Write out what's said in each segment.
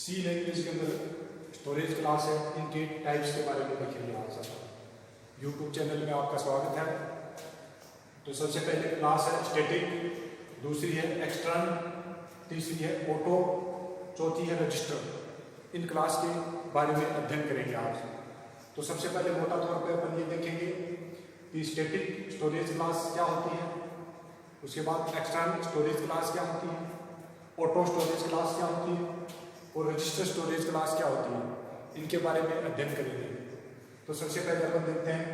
सी language के अंदर storage class है, इनके टाइप्स के बारे में देखेंगे आज सब। यूट्यूब चैनल में आपका स्वागत है। तो सबसे पहले क्लास है स्टैटिक, दूसरी है एक्सटर्न, तीसरी है ऑटो, चौथी है रजिस्टर। इन क्लास के बारे में अध्ययन करेंगे आज। तो सबसे पहले मोटा तौर पे अपन ये देखेंगे कि स्टैटिक स्टोरेज क्लास क्या होती है, उसके बाद एक्सटर्नल स्टोरेज क्लास क्या होती है, ऑटो स्टोरेज क्लास क्या होती है और रजिस्टर स्टोरेज क्लास क्या होती है। इनके बारे में अध्ययन करेंगे। तो सबसे पहले अपन देखते हैं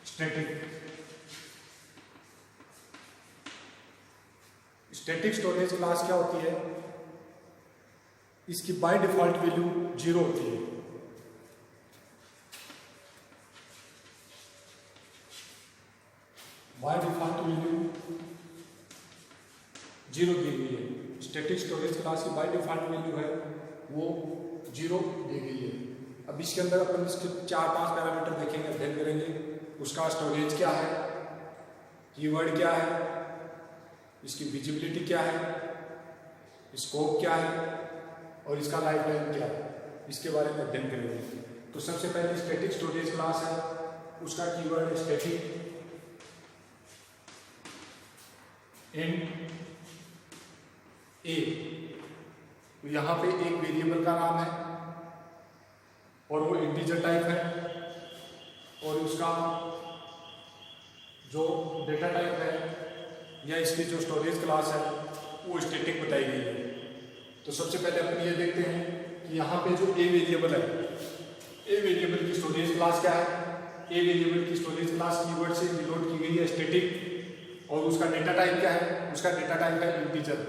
स्टैटिक। स्टैटिक स्टोरेज क्लास क्या होती है, इसकी बाय डिफॉल्ट वैल्यू 0 होती है। बाय डिफॉल्ट वैल्यू 0 दी गई है। स्टैटिक स्टोरेज क्लास की बाय डिफॉल्ट वैल्यू है वो 0 दी गई है। अब इसके अंदर अपन इसके 4-5 पैरामीटर देखेंगे, अध्ययन करेंगे। उसका स्टोरेज क्या है, कीवर्ड क्या है, इसकी विजिबिलिटी क्या है, स्कोप क्या है और इसका लाइफ टाइम क्या है, इसके बारे में अध्ययन करेंगे। तो सबसे पहले स्टैटिक स्टोरेज क्लास है, उसका कीवर्ड है स्टैटिक int a। तो यहाँ पे एक वेरिएबल का नाम है और वो इंटीजर टाइप है और उसका जो डेटा टाइप है या इसकी जो स्टोरेज क्लास है वो स्टैटिक बताई गई है। तो सबसे पहले अपन ये देखते हैं कि यहाँ पे जो ए वेरिएबल है, ए वेरिएबल की स्टोरेज क्लास क्या है। ए वेरिएबल की स्टोरेज क्लास कीवर्ड से डिनोट की गई है स्टैटिक और उसका डेटा टाइप क्या है, उसका डेटा टाइप है इंटीजर।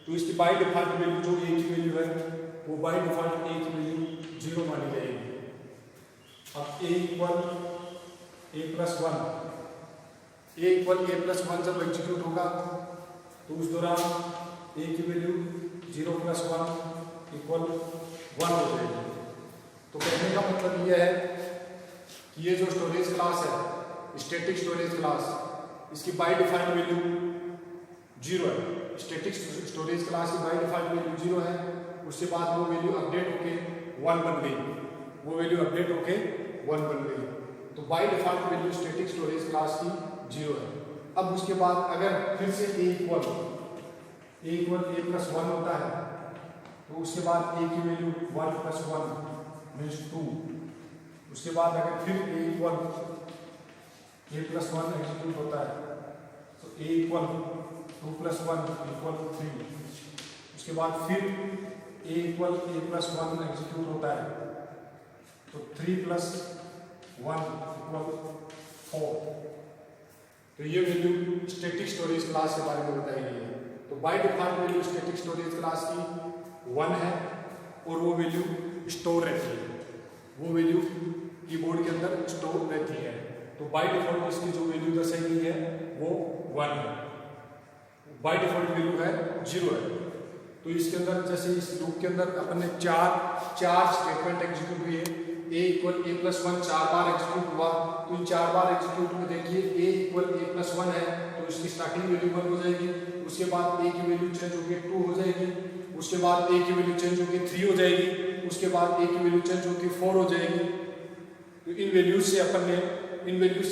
तो इसकी बाय डिफॉल्ट वैल्यू जो ए की वैल्यू है वो बाय डिफॉल्ट ए की वैल्यू 0 मानी जाएगी। अब A equal a plus 1, A equal a plus 1 जब एग्जीक्यूट होगा तो उस दौरान a की वैल्यू 0 प्लस 1 इक्वल 1 हो जाएगी। तो कहने का मतलब यह है कि ये जो स्टोरेज क्लास है स्टैटिक स्टोरेज क्लास, इसकी बाय डिफॉल्ट वैल्यू 0 है। स्टैटिक स्टोरेज क्लास की बाय डिफॉल्ट वैल्यू 0 है। उसके बाद वो वैल्यू अपडेट होके 1 बन गई, वो वैल्यू अपडेट होके 1 बन गई। तो by default value static storage class की 0 है। अब उसके बाद अगर फिर से a इक्वल a प्लस 1 होता है तो उसके बाद a की वैल्यू 1 प्लस 1 मीन्स 2। उसके बाद अगर फिर a equal a plus 1 execute होता है तो a इक्वल 2 प्लस 1 इक्वल 3। उसके बाद फिर a equal a plus 1 execute होता है तो 3 प्लस 1 इक्वल 4। तो ये वैल्यू स्टैटिक स्टोरेज क्लास के बारे में बताई गई है। तो by default value static storage class की 1 है और वो वैल्यू स्टोर रहती है, वो वैल्यू कीबोर्ड के अंदर स्टोर रहती है। तो बाय डिफॉल्ट इसकी जो वैल्यू दर्शाई गई है वो 1 है, बाय डिफॉल्ट वैल्यू है 0 है। तो इसके अंदर जैसे इस लूप के अंदर अपन ने चार स्टेटमेंट एग्जीक्यूट हुए, a equal a plus 1 4 bar execute हुआ। तो इन 4 बार एग्जीक्यूट में देखिए a इक्वल a प्लस 1 है तो इसकी स्टार्टिंग वैल्यू 1 हो जाएगी। उसके बाद a की वैल्यू चेंज होकर 2 हो जाएगी। उसके बाद a की वैल्यू चेंज होकर 3 हो जाएगी। उसके बाद a की वैल्यू चेंज होकर 4 हो जाएगी। तो इन वैल्यूज से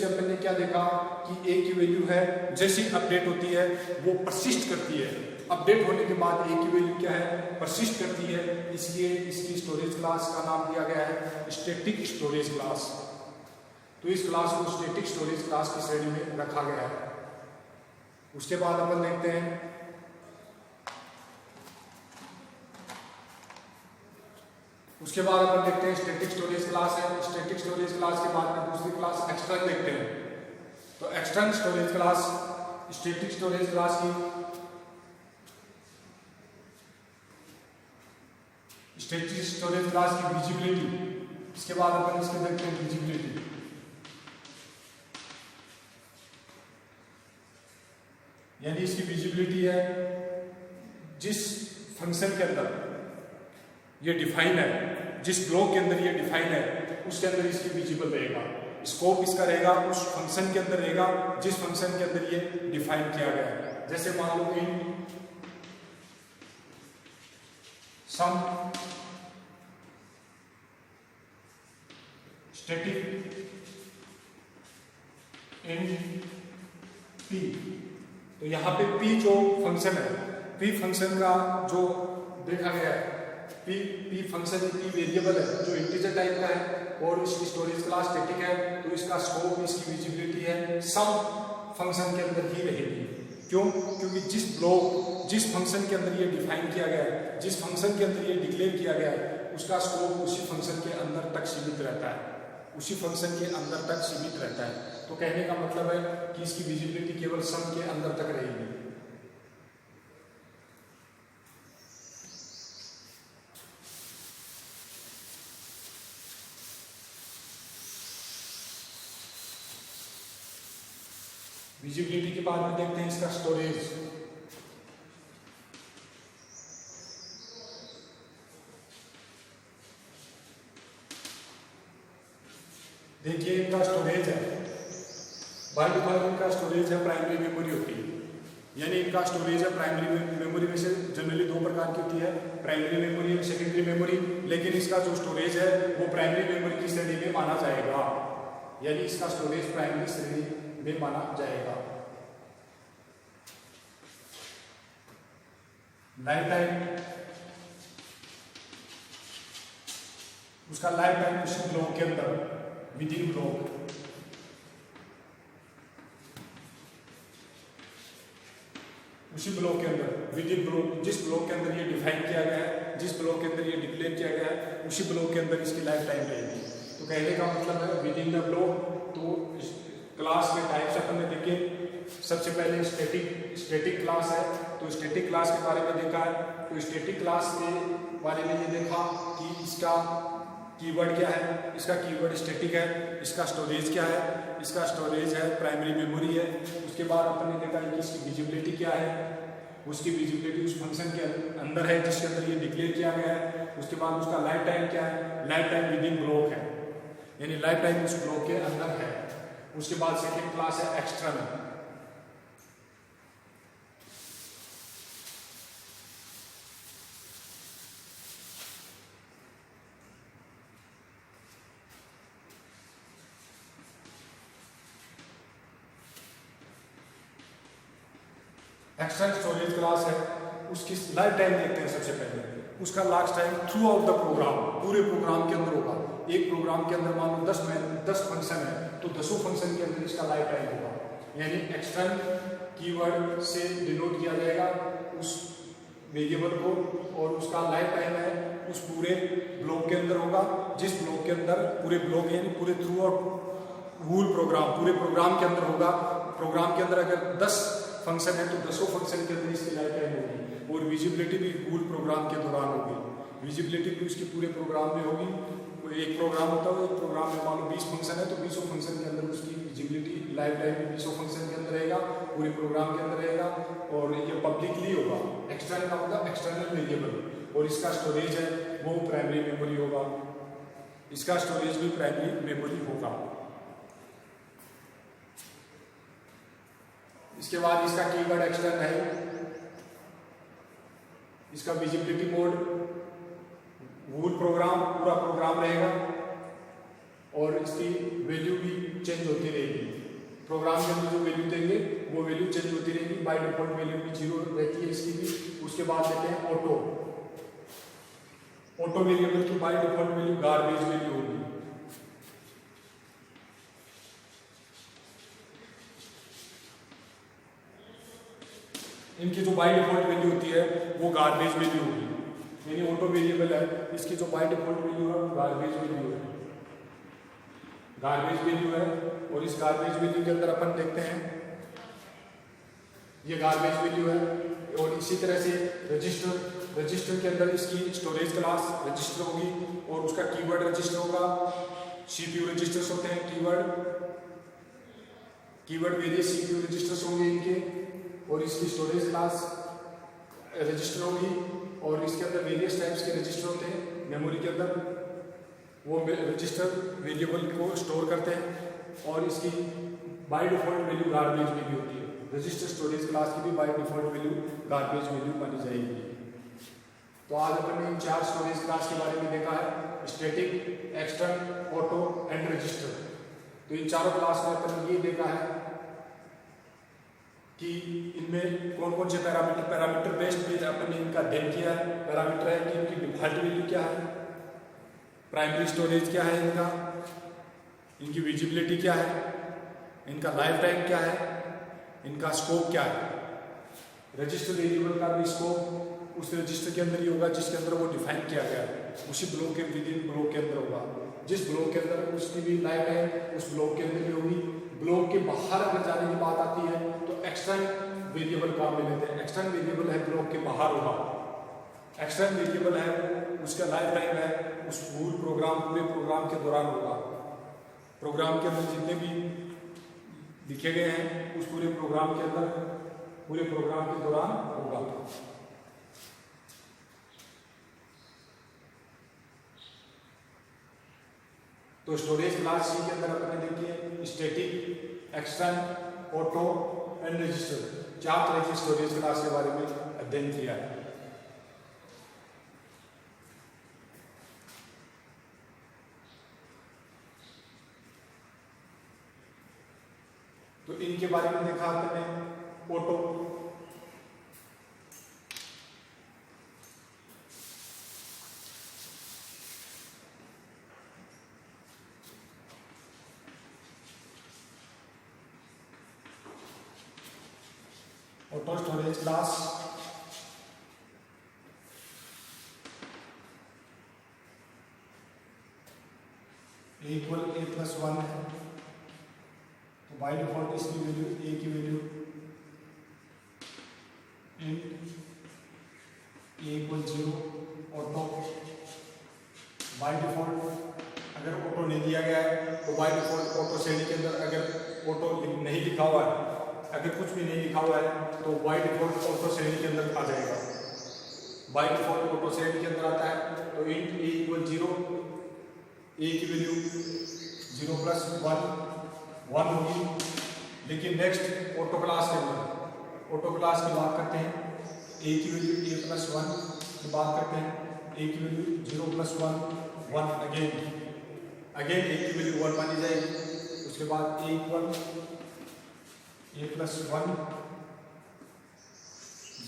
अपन ने क्या देखा कि a की वैल्यू है जैसी अपडेट होती है वो परसिस्ट करती है। अपडेट होने के बाद a की वैल्यू क्या है, परसिस्ट करती है। इसलिए इसकी स्टोरेज क्लास का नाम दिया गया है स्टैटिक स्टोरेज क्लास। तो इस क्लास को स्टैटिक स्टोरेज क्लास की श्रेणी में रखा गया है। उसके बाद अपन देखते हैं स्टैटिक स्टोरेज क्लास है। स्टैटिक स्टोरेज क्लास के बाद में दूसरी क्लास एक्सटर्नल देखते हैं। तो external storage class static storage class की स्टैटिक स्टोरेज क्लास की विजिबिलिटी, इसके बाद अपन इसमें देखते हैं विजिबिलिटी। यानी इसकी विजिबिलिटी है जिस फंक्शन के अंदर ये डिफाइन है, जिस ब्लॉक के अंदर ये डिफाइन है उसके अंदर इसकी विजिबल रहेगा। स्कोप इसका रहेगा उस फंक्शन के अंदर रहेगा जिस फंक्शन के अंदर ये डिफाइन किया गया है। जैसे मान लो कि सम स्टैटिक इन पी। तो यहाँ पे पी जो फंक्शन है, पी फंक्शन का जो देखा गया है, पी फंक्शन पी वेरिएबल है जो इंटीजर टाइप का है और इसकी स्टोरेज क्लास स्टैटिक है, तो इसका स्कोप, इसकी विजिबिलिटी है सम फंक्शन के अंदर ही रहेगी। क्यों? क्योंकि जिस फंक्शन के अंदर ये डिफाइन किया गया है, जिस फंक्शन के अंदर ये डिक्लेयर किया गया है, उसका स्कोप उसी फंक्शन के अंदर तक सीमित रहता है, उसी फंक्शन के अंदर तक सीमित रहता है। तो कहने का मतलब है कि इसकी विजिबिलिटी केवल सम के अंदर तक रहेगी। विजिबिलिटी के बाद में देखते हैं इसका स्टोरेज। देखिए इनका स्टोरेज है, बाय डिफॉल्ट इनका स्टोरेज है प्राइमरी मेमोरी होती है, यानी इनका स्टोरेज है प्राइमरी मेमोरी में से जनरली दो प्रकार की होती है, प्राइमरी मेमोरी और सेकेंडरी मेमोरी। लेकिन इसका जो स्टोरेज है वो प्राइमरी मेमोरी की श्रेणी में माना जाएगा, यानी इसका स्टोरेज प्राइमरी श्रेणी में माना जाएगा। लाइफ टाइम, उसका लाइफ टाइम उसी ब्लॉक के अंदर, विद इन ब्लॉक, उसी ब्लॉक के अंदर, विद इन ब्लॉक, जिस ब्लॉक के अंदर ये डिफाइन किया गया है, जिस ब्लॉक के अंदर ये डिक्लेयर किया गया है, उसी ब्लॉक के अंदर इसकी लाइफ टाइम रहेगी। तो कहने का मतलब है विद इन द ब्लॉक। तो क्लास के टाइप्स अपन ने देखे, सबसे पहले स्टैटिक क्लास है, तो स्टैटिक क्लास के बारे में देखा है। तो स्टैटिक क्लास के बारे में ये देखा कि इसका कीवर्ड क्या है, इसका कीवर्ड स्टैटिक है, इसका स्टोरेज क्या है, इसका स्टोरेज है प्राइमरी मेमोरी है। उसके बाद अपन ने देखा कि इसकी विजिबिलिटी क्या है, उसकी विजिबिलिटी उस फंक्शन के अंदर है जिसके अंदर ये डिक्लेयर किया गया है। उसके बाद उसका लाइफ टाइम क्या है, life time with in block है, यानी लाइफ टाइम उस ब्लॉक के अंदर है। उसके बाद सेकेंड क्लास है एक्सटर्नल। एक्सटर्नल स्टोरेज क्लास है, उसकी लाइफ टाइम देखते हैं सबसे पहले। उसका last time through out the program, पूरे प्रोग्राम के अंदर होगा। एक प्रोग्राम के अंदर मान लो 10 फंक्शन है, तो 10 फंक्शन के अंदर इसका लाइफ टाइम होगा, यानी एक्सटर्नल कीवर्ड से डिनोट किया जाएगा उस वेरिएबल को, और उसका लाइफ टाइम है उस पूरे ब्लॉक के अंदर होगा, जिस ब्लॉक के अंदर, पूरे ब्लॉक यानी पूरे थ्रू आउट होल प्रोग्राम, पूरे प्रोग्राम के अंदर होगा। प्रोग्राम के अंदर अगर 10 फंक्शन है तो 10 फंक्शन के अंदर इसकी लाइफ टाइम होगी, और विजिबिलिटी भी पूरे प्रोग्राम के दौरान होगी। विजिबिलिटी भी उसकी पूरे प्रोग्राम में होगी। कोई एक प्रोग्राम होता है, एक प्रोग्राम में मान लो 20 फंक्शन है, तो 20 फंक्शन के अंदर उसकी विजिबिलिटी लाइफ टाइम 20 फंक्शन के अंदर रहेगा, पूरे प्रोग्राम के अंदर रहेगा, और ये पब्लिकली होगा। एक्सटर्नल का मतलब एक्सटर्नल वेरिएबल, और इसका स्टोरेज है वो प्राइमरी मेमोरी होगा, इसका स्टोरेज भी प्राइमरी मेमोरी होगा। इसके बाद इसका कीवर्ड एक्सटर्नल है, इसका विजिबिलिटी मोड वूल प्रोग्राम, पूरा प्रोग्राम रहेगा, और इसकी वैल्यू भी चेंज होती रहेगी। प्रोग्राम के अंदर जो वैल्यू देंगे वो वैल्यू चेंज होती रहेगी, बाय डिफॉल्ट वैल्यू भी 0 रहती है इसकी भी। उसके बाद लेते हैं ऑटो वेरिएबल की by default value garbage value होगी। इनकी जो बाय डिफॉल्ट वैल्यू होती है वो गार्बेज वैल्यू होगी, यानी ऑटो वेरिएबल है, इसकी जो बाय डिफॉल्ट वैल्यू है गार्बेज वैल्यू है, गार्बेज वैल्यू है। और इस गार्बेज वैल्यू के अंदर अपन देखते हैं ये गार्बेज वैल्यू है। और इसी तरह से रजिस्टर के अंदर इसकी स्टोरेज क्लास रजिस्टर होगी, और उसका कीवर्ड रजिस्टर होगा। सीपीयू रजिस्टर्स होते हैं, कीवर्ड वेरियस सीपीयू रजिस्टर्स होंगे इनके, और इसकी स्टोरेज क्लास रजिस्टर होगी, और इसके अंदर वेरियस टाइप्स के रजिस्टर होते हैं मेमोरी के अंदर, वो रजिस्टर वेरिएबल को स्टोर करते हैं, और इसकी by default value garbage value होती है। रजिस्टर स्टोरेज क्लास की भी by default value garbage value मानी जाएगी। तो आज अपन ने इन 4 स्टोरेज क्लास के बारे में देखा है, static, extern, auto and register. तो इन चारों क्लास में अपन ने ये देखा है कि इनमें कौन कौन से पैरामीटर बेस्ड पे अपन ने इनका अध्ययन किया है। पैरामीटर है कि इनकी डिफॉल्ट वैल्यू क्या है, प्राइमरी स्टोरेज क्या है इनका, इनकी विजिबिलिटी क्या है, इनका लाइफ टाइम क्या है, इनका स्कोप क्या है। रजिस्टर वेरिएबल का भी स्कोप उस रजिस्टर के अंदर ही होगा जिसके अंदर वो डिफाइन किया गया है, उसी ब्लॉक के विद इन ब्लॉक के अंदर होगा। जिस ब्लॉक के अंदर उसकी भी लाइफ टाइम उस ब्लॉक के अंदर भी होगी। ब्लॉक के बाहर अगर जाने की बात आती है तो एक्सटर्न वेरिएबल काम में लेते हैं। एक्सटर्न वेरिएबल है ब्लॉक के बाहर होगा, एक्सटर्न वेरिएबल है वो उसका लाइफ टाइम है उस पूरे प्रोग्राम के दौरान होगा। प्रोग्राम के अंदर जितने भी लिखे गए हैं उस पूरे प्रोग्राम के दौरान होगा। तो स्टोरेज क्लास सी के अंदर अपने देखिए static, extern, auto and register 4 तरह की स्टोरेज क्लास के बारे में अध्ययन किया है। तो इनके बारे में देखा आपने auto, auto storage class equal a+1 है, तो बाय डिफॉल्ट इसकी वैल्यू a की value int a = 0 auto. By default अगर ऑटो नहीं दिया गया है तो बाय डिफॉल्ट ऑटो श्रेणी के अंदर अगर ऑटो नहीं लिखा हुआ है, अगर कुछ भी नहीं लिखा हुआ है तो बाय डिफॉल्ट ऑटो श्रेणी के अंदर आ जाएगा। बाय डिफॉल्ट ऑटो श्रेणी के अंदर आता है तो int a = 0, a की वैल्यू 0 + 1 होगी। लेकिन नेक्स्ट ऑटो क्लास के अंदर ऑटो क्लास की बात करते हैं, a की वैल्यू a+1 की बात करते हैं, a की वैल्यू 0 + 1 अगेन a की वैल्यू 1 मानी जाएगी। उसके बाद a = a+1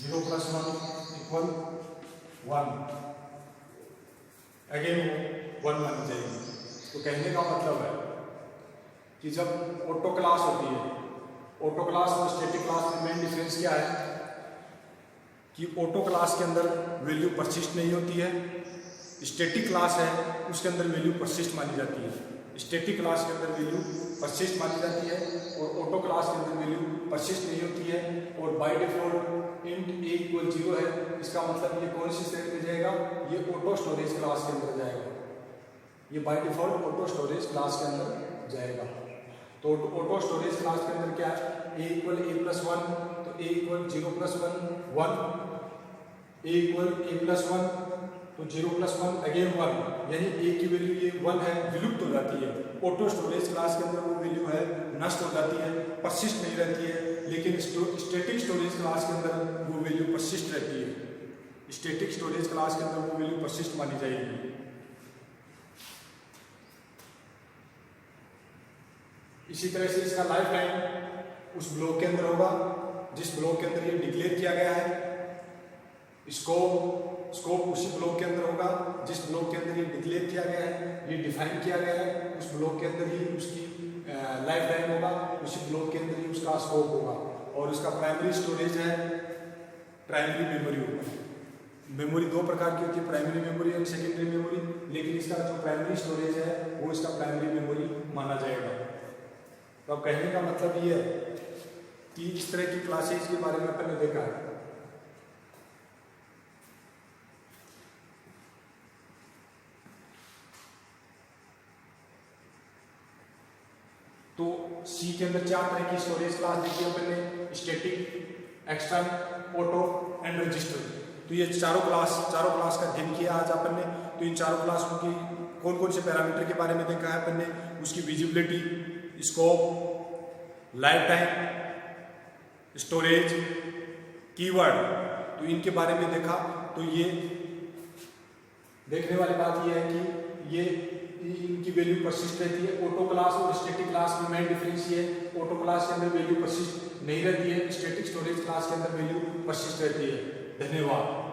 0 + 1 = 1 अगेन 1 मानी जाएगी। तो कहने का मतलब है कि जब ऑटो क्लास होती है, ऑटो क्लास और स्टैटिक क्लास में मेन डिफरेंस क्या है कि ऑटो क्लास के अंदर वैल्यू परसिस्ट नहीं होती है, स्टैटिक क्लास है उसके अंदर वैल्यू परसिस्ट मानी जाती है। स्टैटिक क्लास के अंदर वैल्यू परसिस्ट मानी जाती है और ऑटो क्लास के अंदर वैल्यू परसिस्ट नहीं होती है। और बाय डिफॉल्ट int a = 0 है, इसका मतलब ये कौन सी श्रेणी में जाएगा, ये ऑटो स्टोरेज क्लास के अंदर जाएगा। ये by default auto storage class के अंदर जाएगा। तो ऑटो स्टोरेज क्लास के अंदर क्या है, a = a+1, तो a = 0 + 1 a = a+1 तो 0 + 1 अगेन 1, यानी a की वैल्यू ये 1 है, विलुप्त हो जाती है। ऑटो स्टोरेज क्लास के अंदर वो वैल्यू है नष्ट हो जाती है, परसिस्ट नहीं रहती है। लेकिन स्टैटिक स्टोरेज क्लास के अंदर वो वैल्यू परसिस्ट रहती है। स्टैटिक स्टोरेज क्लास के अंदर वो वैल्यू परसिस्ट मानी जाएगी। इसी तरह से इसका लाइफ टाइम उस ब्लॉक के अंदर होगा जिस ब्लॉक के अंदर ये डिक्लेयर किया गया है। स्कोप उसी ब्लॉक के अंदर होगा जिस ब्लॉक के अंदर ये डिक्लेयर किया गया है, ये डिफाइन किया गया है। उस ब्लॉक के अंदर ही उसकी लाइफ टाइम होगा, उसी ब्लॉक के अंदर ही उसका स्कोप होगा। और उसका प्राइमरी स्टोरेज है, प्राइमरी मेमोरी होगा। मेमोरी 2 प्रकार की होती है, प्राइमरी मेमोरी और सेकेंडरी मेमोरी। लेकिन इसका जो प्राइमरी स्टोरेज है वो इसका प्राइमरी मेमोरी माना जाएगा। तो अब कहने का मतलब ये है कि इस तरह की क्लासेस के बारे में पहले देखा है। तो सी के अंदर 4 तरह की स्टोरेज क्लास देखी है अपने, static, extern, auto and register. तो ये चारों क्लास का अध्ययन किया आज अपन ने। तो इन चारों क्लासों की कौन कौन से पैरामीटर के बारे में देखा है अपन ने, उसकी visibility, scope, life time, storage, keyword, तो इनके बारे में देखा। तो ये देखने वाली बात यह है कि ये इनकी वैल्यू परसिस्ट रहती है। ऑटो क्लास और स्टैटिक क्लास में मेन डिफरेंस ये है, ऑटो क्लास के अंदर वैल्यू परसिस्ट नहीं रहती है, स्टैटिक स्टोरेज क्लास के अंदर वैल्यू परसिस्ट रहती है। धन्यवाद।